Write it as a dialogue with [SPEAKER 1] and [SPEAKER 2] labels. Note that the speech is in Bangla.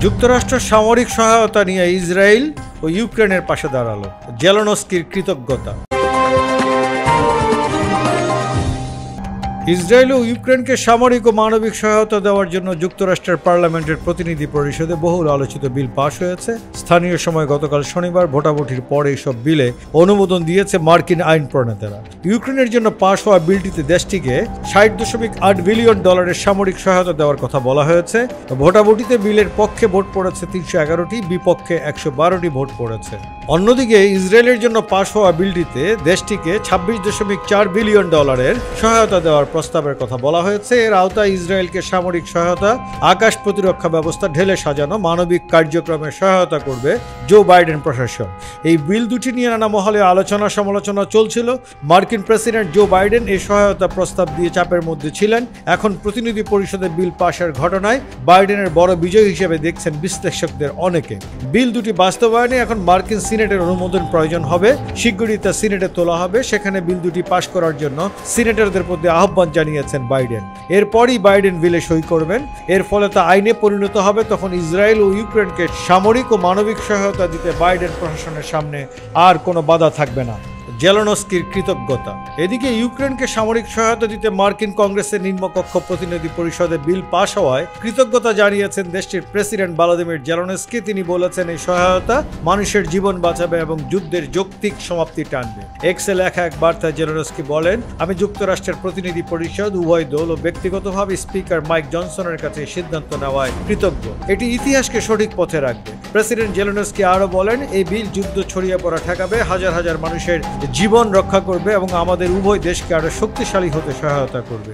[SPEAKER 1] যুক্তরাষ্ট্র সামরিক সহায়তা নিয়ে ইসরায়েল ও ইউক্রেনের পাশে দাঁড়ালো, জেলেনস্কির কৃতজ্ঞতা। ইসরায়েল ও ইউক্রেনকে সামরিক ও মানবিক সহায়তা দেওয়ার জন্য যুক্তরাষ্ট্রের পার্লামেন্টের প্রতিনিধি পরিষদে বহুল আলোচিত বিল পাশ হয়েছে। স্থানীয় সময় গতকাল শনিবার ভোটাভুটির পর এইসব বিলে অনুমোদন দিয়েছে মার্কিন আইন প্রণেতারা। ইউক্রেনের জন্য পাশ হওয়া বিলটিতে দেশটিকে $60.8 বিলিয়ন সামরিক সহায়তা দেওয়ার কথা বলা হয়েছে। ভোটাভুটিতে বিলের পক্ষে ভোট পড়েছে 311টি, বিপক্ষে 112টি ভোট পড়েছে। অন্যদিকে ইসরায়েলের জন্য পাশ হওয়া বিলটিতে দেশটিকে $26.4 বিলিয়ন সহায়তা দেওয়ার প্রস্তাবের কথা বলা হয়েছে। এর আওতায় ইসরায়েলকে সামরিক সহায়তা, আকাশ প্রতিরক্ষা ব্যবস্থা ঢেলে সাজানো, মানবিক কার্যক্রমে সহায়তা করবে জো বাইডেন প্রশাসন। এই বিল দুটি নিয়ে নানা মহলে আলোচনা সমালোচনা চলছিল। মার্কিন প্রেসিডেন্ট জো বাইডেন এই সহায়তা প্রস্তাব দিয়ে চাপের মধ্যে ছিলেন। এখন প্রতিনিধি পরিষদে বিল পাশের ঘটনায় বাইডেনের বড় বিজয় হিসেবে দেখছেন বিশ্লেষকদের অনেকে। বিল দুটি বাস্তবায়নে এখন মার্কিন সিনেটের অনুমোদন প্রয়োজন হবে। শীঘ্রই তা সিনেটে তোলা হবে। সেখানে বিল দুটি পাশ করার জন্য সিনেটরদের প্রতি আহ্বান জানিয়েছেন বাইডেন। এরপরই বাইডেন বিলে সই করবেন। এর ফলে তা আইনে পরিণত হবে। তখন ইসরায়েল ও ইউক্রেনকে সামরিক ও মানবিক সহায়তা দিতে বাইডেন প্রশাসনের সামনে আর কোনো বাধা থাকবে না। জেলেনস্কির কৃতজ্ঞতা। এদিকে ইউক্রেনকে সামরিক সহায়তা দিতে মার্কিন কংগ্রেসের নিম্নকক্ষ প্রতিনিধি পরিষদে বিল পাশ হওয়ায় কৃতজ্ঞতা জানিয়েছেন দেশটির প্রেসিডেন্ট ভলোদিমির জেলেনস্কি। তিনি বলেছেন, এই সহায়তা মানুষের জীবন বাঁচাবে এবং যুদ্ধের যৌক্তিক সমাপ্তি টানবে। এক্সে লেখা এক বার্তায় জেলেনস্কি বলেন, আমি যুক্তরাষ্ট্রের প্রতিনিধি পরিষদ, উভয় দল ও ব্যক্তিগতভাবে স্পিকার মাইক জনসনের কাছে সিদ্ধান্ত নেওয়ায় কৃতজ্ঞ। এটি ইতিহাসকে সঠিক পথে রাখবে। প্রেসিডেন্ট জেলেনস্কি আরও বলেন, এই বিল যুদ্ধ ছড়িয়ে পড়া ঠেকাবে, হাজার হাজার মানুষের জীবন রক্ষা করবে এবং আমাদের উভয় দেশকে আরো শক্তিশালী হতে সহায়তা করবে।